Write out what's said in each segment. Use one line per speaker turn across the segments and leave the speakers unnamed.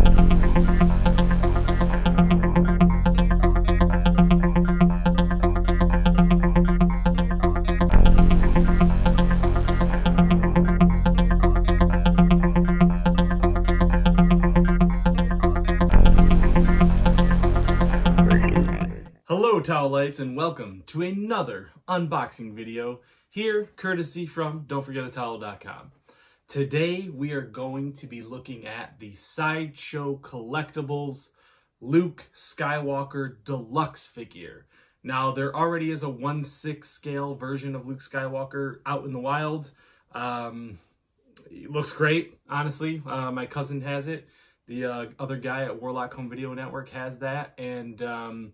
Hello Towelites, and welcome to another unboxing video here courtesy from don'tforgetatowel.com. Today we are going to be looking at the Sideshow Collectibles Luke Skywalker Deluxe figure. Now there already is a 1/6 scale version of Luke Skywalker out in the wild. It looks great, honestly. My cousin has it. The other guy at Warlock Home Video Network has that, and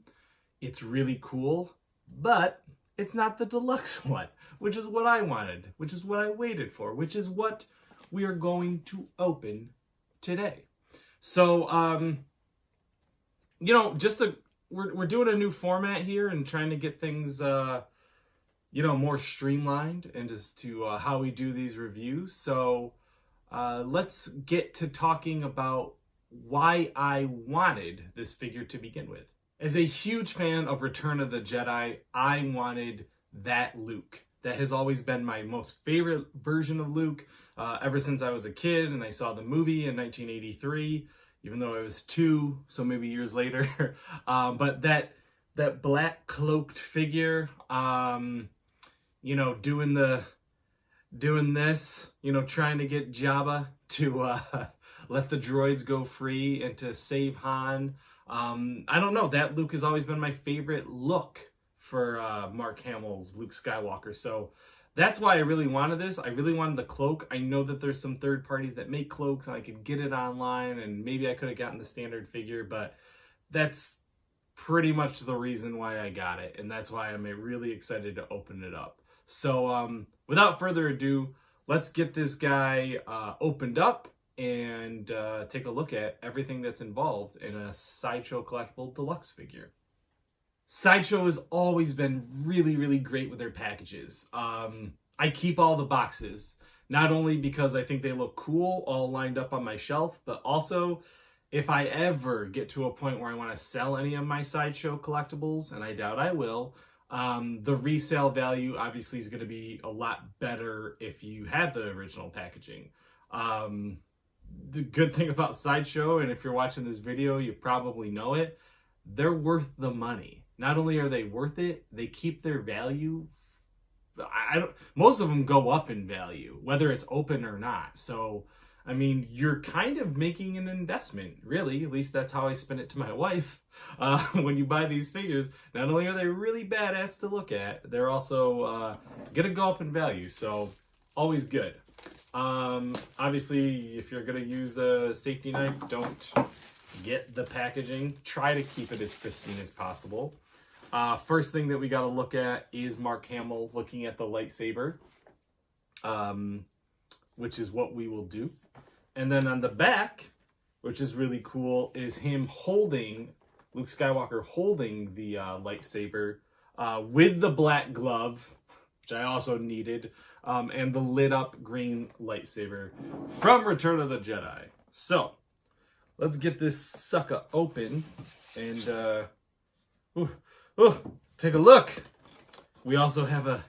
it's really cool, but it's not the deluxe one, which is what I wanted, which is what I waited for, which is what we are going to open today. So, we're doing a new format here and trying to get things, more streamlined and as to how we do these reviews. So, let's get to talking about why I wanted this figure to begin with. As a huge fan of Return of the Jedi, I wanted that Luke. That has always been my most favorite version of Luke ever since I was a kid and I saw the movie in 1983, even though I was 2, so maybe years later. But that black cloaked figure, doing this, trying to get Jabba to let the droids go free and to save Han. I don't know, that Luke has always been my favorite look for Mark Hamill's Luke Skywalker. So that's why I really wanted this. I really wanted the cloak. I know that there's some third parties that make cloaks and I could get it online and maybe I could have gotten the standard figure, but that's pretty much the reason why I got it. And that's why I'm really excited to open it up. So without further ado, let's get this guy opened up and take a look at everything that's involved in a Sideshow Collectible Deluxe figure. Sideshow has always been really, really great with their packages. I keep all the boxes, not only because I think they look cool all lined up on my shelf, but also if I ever get to a point where I want to sell any of my Sideshow collectibles, and I doubt I will, the resale value obviously is going to be a lot better if you have the original packaging. The good thing about Sideshow, and if you're watching this video, you probably know it, they're worth the money. Not only are they worth it, they keep their value. Most of them go up in value, whether it's open or not. So, I mean, you're kind of making an investment, really. At least that's how I spin it to my wife. When you buy these figures, not only are they really badass to look at, they're also gonna go up in value. So, always good. Obviously, if you're going to use a safety knife, don't get the packaging. Try to keep it as pristine as possible. First thing that we got to look at is Mark Hamill looking at the lightsaber, which is what we will do. And then on the back, which is really cool, is him holding, Luke Skywalker holding the lightsaber with the black glove, which I also needed, and the lit up green lightsaber from Return of the Jedi. So, let's get this sucker open and take a look. We also have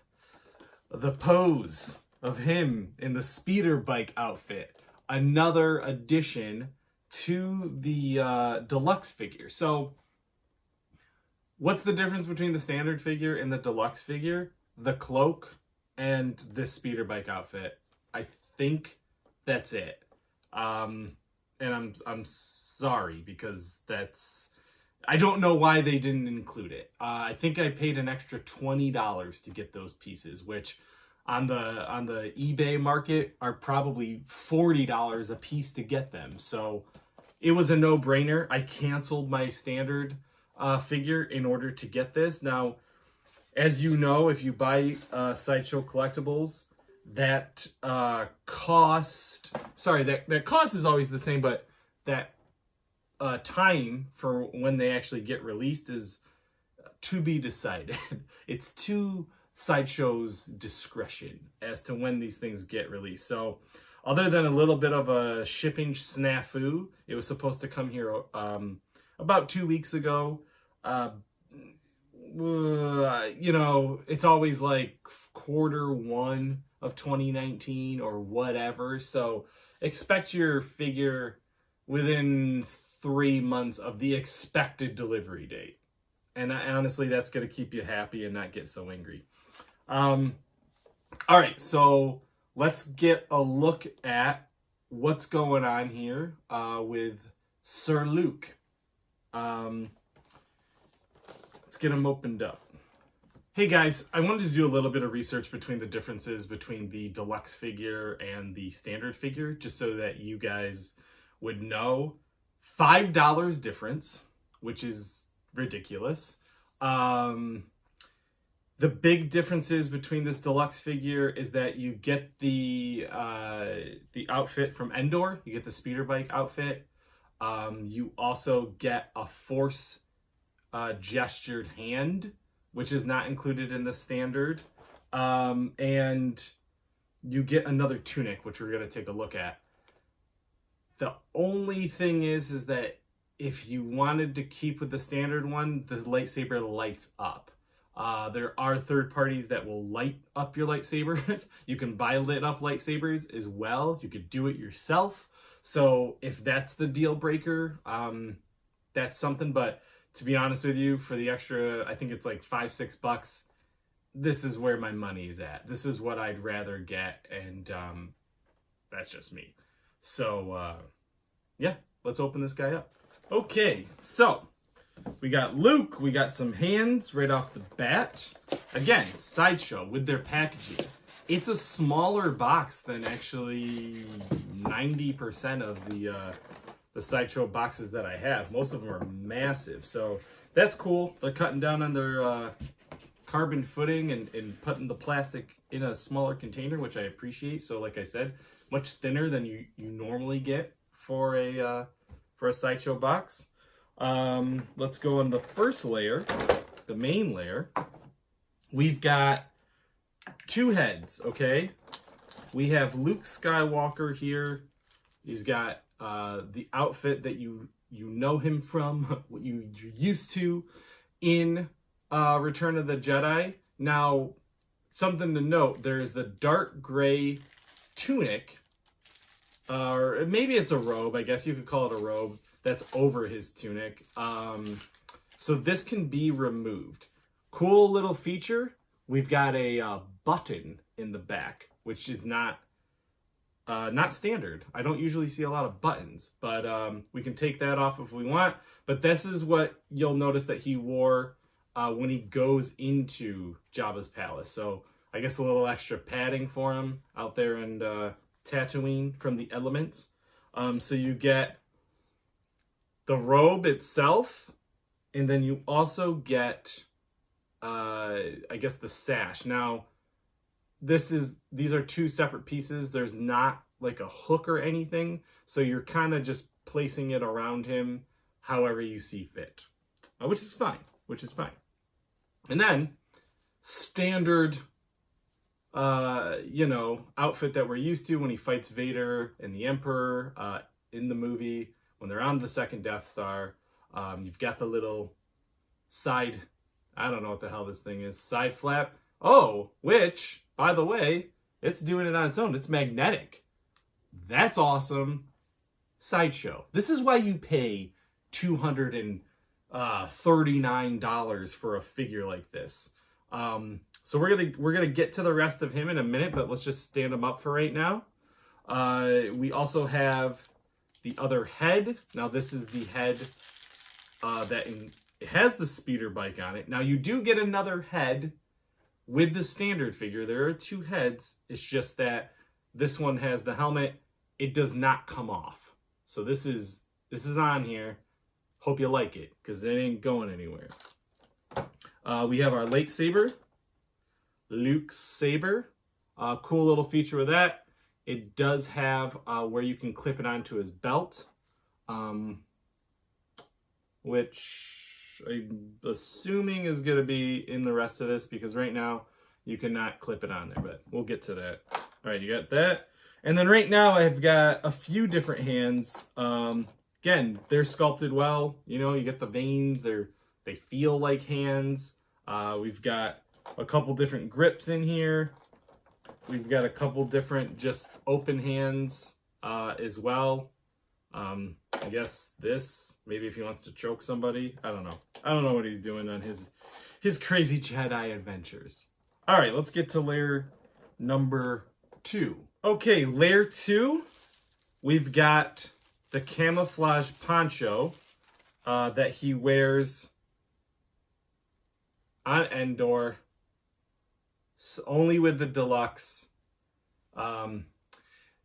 the pose of him in the speeder bike outfit. Another addition to the deluxe figure. So, what's the difference between the standard figure and the deluxe figure? The cloak and this speeder bike outfit. I think that's it. And I'm sorry because I don't know why they didn't include it. I think I paid an extra $20 to get those pieces, which on the eBay market are probably $40 a piece to get them. So it was a no-brainer. I canceled my standard figure in order to get this. Now, as you know, if you buy Sideshow Collectibles, that cost is always the same, but that time for when they actually get released is to be decided. It's to Sideshow's discretion as to when these things get released. So Other than a little bit of a shipping snafu, it was supposed to come here about 2 weeks ago. You know, it's always like Q1 of 2019 or whatever. So expect your figure within 3 months of the expected delivery date. And honestly, that's going to keep you happy and not get so angry. All right, so let's get a look at what's going on here with Sir Luke. Let's get him opened up. Hey guys, I wanted to do a little bit of research between the differences between the deluxe figure and the standard figure, just so that you guys would know. $5 difference, which is ridiculous. The big differences between this deluxe figure is that you get the outfit from Endor. You get the speeder bike outfit. You also get a force gestured hand, which is not included in the standard. And you get another tunic, which we're going to take a look at. The only thing is that if you wanted to keep with the standard one, the lightsaber lights up. There are third parties that will light up your lightsabers. You can buy lit up lightsabers as well. You could do it yourself. So if that's the deal breaker, that's something. But to be honest with you, for the extra, I think it's like $5-6, this is where my money is at. This is what I'd rather get, and that's just me. So yeah, let's open this guy up. Okay, so we got Luke, we got some hands right off the bat. Again, Sideshow with their packaging. It's a smaller box than actually 90% of the Sideshow boxes that I have. Most of them are massive, so that's cool. They're cutting down on their carbon footing and putting the plastic in a smaller container, which I appreciate. So like I said, much thinner than you normally get for a Sideshow box. Let's go on the first layer, the main layer. We've got 2 heads, okay? We have Luke Skywalker here. He's got the outfit that you know him from, what you're used to in Return of the Jedi. Now, something to note, there's the dark gray tunic, or maybe it's a robe, I guess you could call it a robe, that's over his tunic. So this can be removed. Cool little feature. We've got a button in the back, which is not standard. I don't usually see a lot of buttons, but we can take that off if we want. But this is what you'll notice that he wore when he goes into Jabba's palace. So I guess a little extra padding for him out there in Tatooine from the elements. So you get the robe itself, and then you also get, I guess, the sash. Now, these are 2 separate pieces. There's not like a hook or anything, so you're kind of just placing it around him however you see fit, which is fine. And then standard, outfit that we're used to when he fights Vader and the Emperor in the movie when they're on the second Death Star. You've got the little side, I don't know what the hell this thing is, side flap. Oh, which, by the way, it's doing it on its own. It's magnetic. That's awesome. Sideshow. This is why you pay $239 for a figure like this. So we're gonna get to the rest of him in a minute, but let's just stand him up for right now. We also have the other head. Now this is the head it has the speeder bike on it. Now you do get another head with the standard figure. There are 2 heads. It's just that this one has the helmet. It does not come off. So this is on here. Hope you like it, because it ain't going anywhere. We have our lightsaber, Luke's saber. Cool little feature with that. It does have where you can clip it onto his belt, which I'm assuming is going to be in the rest of this, because right now you cannot clip it on there, but we'll get to that. All right, you got that. And then right now I've got a few different hands. Again, they're sculpted well. You know, you get the veins. They feel like hands. We've got a couple different grips in here. We've got a couple different just open hands as well. I guess this, maybe if he wants to choke somebody. I don't know. I don't know what he's doing on his crazy Jedi adventures. All right, let's get to layer number 2. Okay, layer 2, we've got the camouflage poncho that he wears on Endor, only with the Deluxe.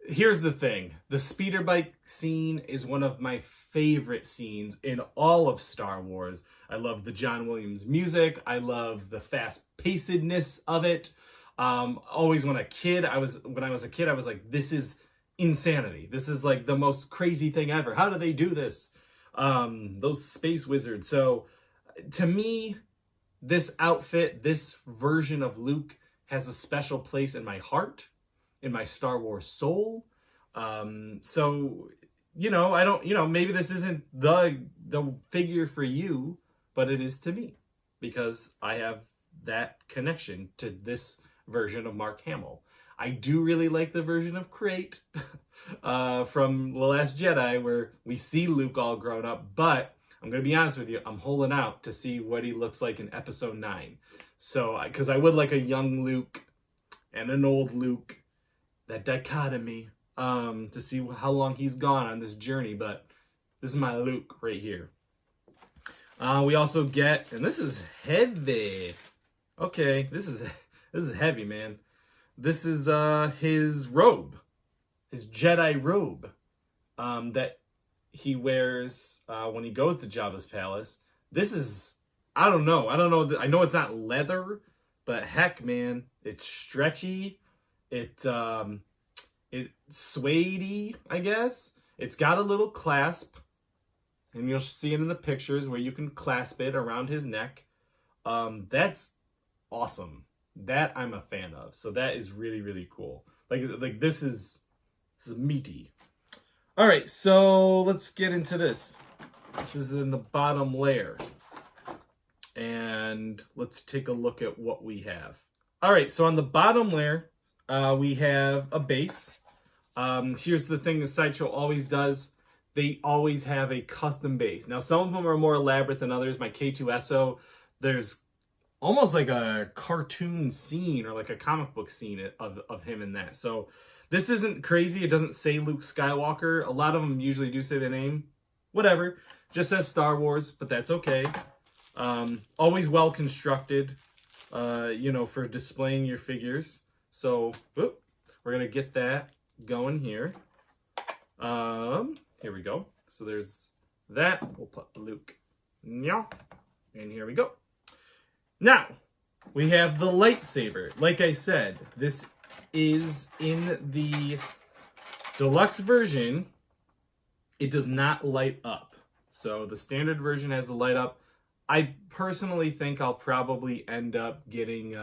Here's the thing. The speeder bike scene is one of my favorite scenes in all of Star Wars. I love the John Williams music. I love the fast-pacedness of it. Always when I was a kid, I was like, this is insanity. This is like the most crazy thing ever. How do they do this? Those space wizards. So to me, this outfit, this version of Luke has a special place in my heart, in my Star Wars soul. So, you know, I don't, you know, maybe this isn't the figure for you, but it is to me because I have that connection to this version of Mark Hamill. I do really like the version of Crate from The Last Jedi where we see Luke all grown up, but I'm going to be honest with you, I'm holding out to see what he looks like in Episode 9. So, because I would like a young Luke and an old Luke, that dichotomy, to see how long he's gone on this journey, but this is my Luke right here. We also get, and this is heavy. Okay, this is heavy, man. This is his robe, his Jedi robe, that he wears when he goes to Jabba's palace. This is, I don't know. I know it's not leather, but heck, man, it's stretchy. It's suede-y, I guess. It's got a little clasp, and you'll see it in the pictures where you can clasp it around his neck. That's awesome. That I'm a fan of. So that is really, really cool. Like this is meaty. All right, so let's get into this. This is in the bottom layer. And let's take a look at what we have. All right, so on the bottom layer, we have a base. Here's the thing that Sideshow always does. They always have a custom base. Now, some of them are more elaborate than others. My K2SO, there's almost like a cartoon scene or like a comic book scene of him in that. So this isn't crazy. It doesn't say Luke Skywalker. A lot of them usually do say the name. Whatever. Just says Star Wars, but that's okay. Always well constructed, you know, for displaying your figures. So, whoop, we're going to get that going here. Here we go. So there's that. We'll put Luke. And here we go. Now, we have the lightsaber. Like I said, this is in the deluxe version. It does not light up. So the standard version has the light up. I personally think I'll probably end up getting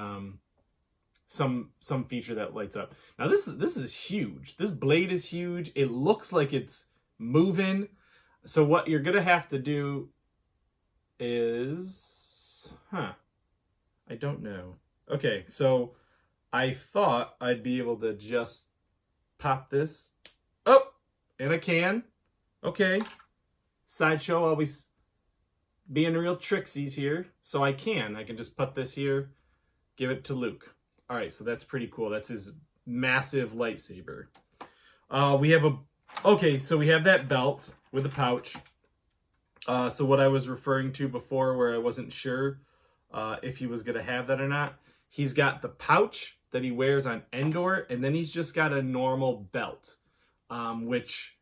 some feature that lights up. Now this is huge. This blade is huge. It looks like it's moving. So what you're gonna have to do is, I don't know. Okay, so I thought I'd be able to just pop this. Oh, and I can. Okay. Sideshow always being real tricksies here. So I can just put this here, give it to Luke. All right, so that's pretty cool. That's his massive lightsaber. We have that belt with a pouch. So what I was referring to before where I wasn't sure if he was going to have that or not. He's got the pouch that he wears on Endor, and then he's just got a normal belt, which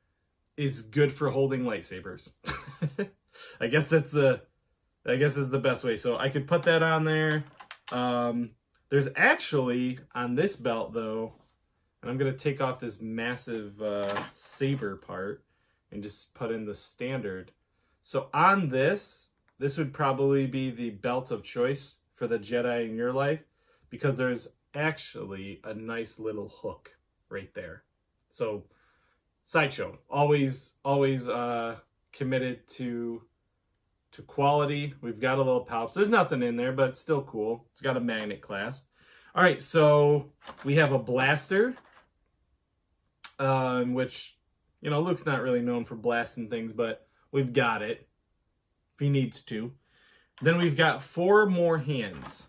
is good for holding lightsabers. I guess is the best way. So I could put that on there. There's actually, on this belt though, and I'm going to take off this massive saber part and just put in the standard. So on this would probably be the belt of choice for the Jedi in your life, because there's actually a nice little hook right there. So Sideshow, always committed to quality. We've got a little pouch. There's nothing in there, but it's still cool. It's got a magnet clasp. All right, so we have a blaster, which, you know, Luke's not really known for blasting things, but we've got it if he needs to. Then we've got 4 more hands.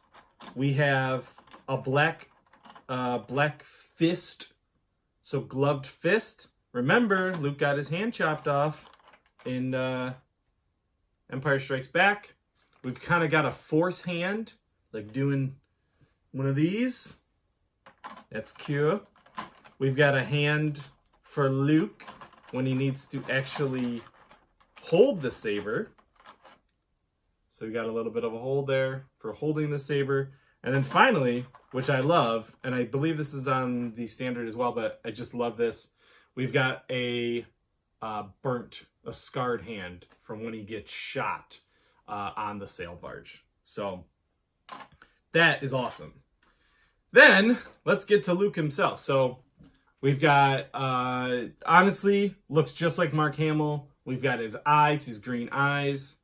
We have a black fist, so gloved fist. Remember, Luke got his hand chopped off in Empire Strikes Back. We've kind of got a force hand, like doing one of these. That's cute. We've got a hand for Luke when he needs to actually hold the saber. So we got a little bit of a hold there for holding the saber. And then finally, which I love, and I believe this is on the standard as well, but I just love this. We've got a scarred hand from when he gets shot on the sail barge. So that is awesome. Then let's get to Luke himself. So we've got, honestly, looks just like Mark Hamill. We've got his eyes, his green eyes.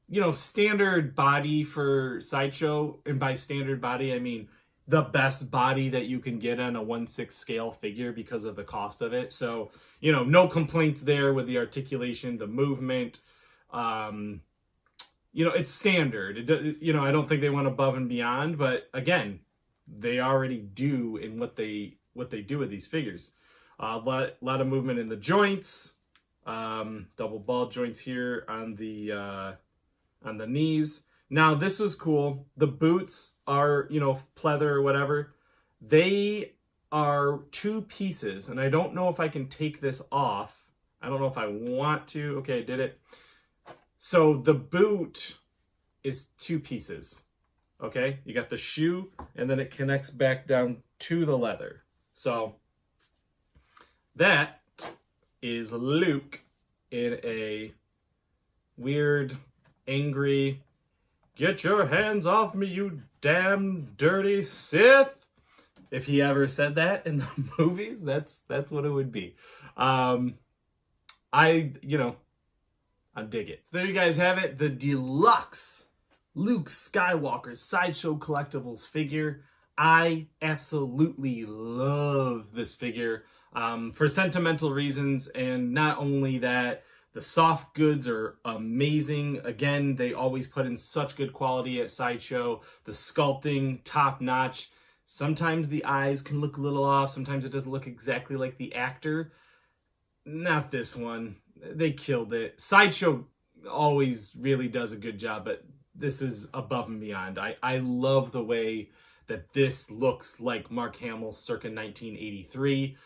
You know, standard body for Sideshow. And by standard body, I mean the best body that you can get on a 1/6 scale figure because of the cost of it. So, you know, no complaints there with the articulation, the movement. You know, it's standard. You know, I don't think they went above and beyond, but again, they already do in what they do with these figures. A lot of movement in the joints, double ball joints here on the knees. Now this was cool. The boots are, you know, pleather or whatever. They are 2 pieces, and I don't know if I can take this off. I don't know if I want to. Okay, I did it. So the boot is 2 pieces. Okay, you got the shoe, and then it connects back down to the leather. So that is Luke in a weird, angry, "Get your hands off me, you damn dirty Sith." If he ever said that in the movies, that's what it would be. I dig it. So there you guys have it. The Deluxe Luke Skywalker Sideshow Collectibles figure. I absolutely love this figure for sentimental reasons. And not only that, the soft goods are amazing. Again, they always put in such good quality at Sideshow. The sculpting, top notch. Sometimes the eyes can look a little off. Sometimes it doesn't look exactly like the actor. Not this one. They killed it. Sideshow always really does a good job, but this is above and beyond. I love the way that this looks like Mark Hamill circa 1983.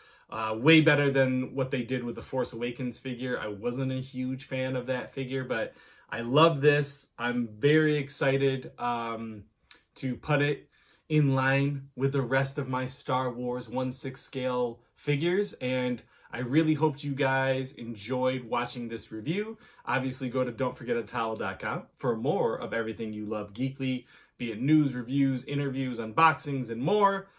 Way better than what they did with the Force Awakens figure. I wasn't a huge fan of that figure, but I love this. I'm very excited to put it in line with the rest of my Star Wars 1/6 scale figures, and I really hoped you guys enjoyed watching this review. Obviously, go to don'tforgetatowel.com for more of everything you love geekly, be it news, reviews, interviews, unboxings, and more.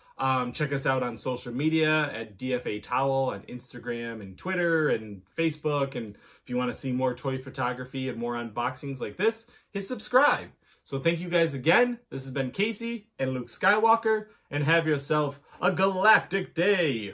Check us out on social media at DFA Towel on Instagram and Twitter and Facebook. And if you want to see more toy photography and more unboxings like this, hit subscribe. So thank you guys again. This has been Casey and Luke Skywalker, and have yourself a galactic day.